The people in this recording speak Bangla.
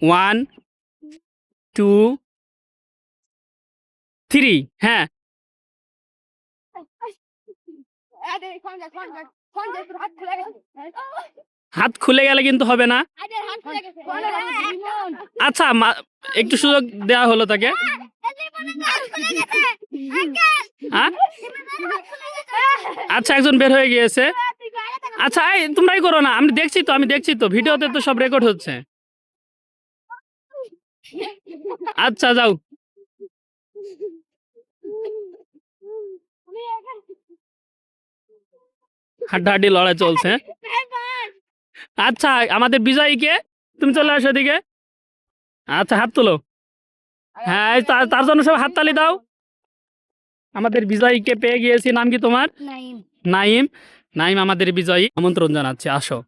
One, two, three. হ্যাঁ, হাত খুলে গেলে কিন্তু হবে না। আচ্ছা, একটু সুযোগ দেওয়া হলো তাকে। হ্যাঁ? আচ্ছা, একজন বের হয়ে গিয়েছে। আচ্ছা, এই তোমরাই করো না, আমি দেখছি তো ভিডিওতে তো সব রেকর্ড হচ্ছে। আচ্ছা, যাও। হাড্ডাহাড্ডি লড়াই চলছে। আচ্ছা, আমাদের বিজয়ী কে? তুমি চলে আসো এদিকে। আচ্ছা, হাত তোলো। হ্যাঁ, এই তার জন্য সব হাততালি দাও। আমাদের বিজয়ীকে পেয়ে গিয়েছি। নাম কি তোমার? নাইম। নাইম আমাদের বিজয়ী। আমন্ত্রণ জানাচ্ছি, আসো।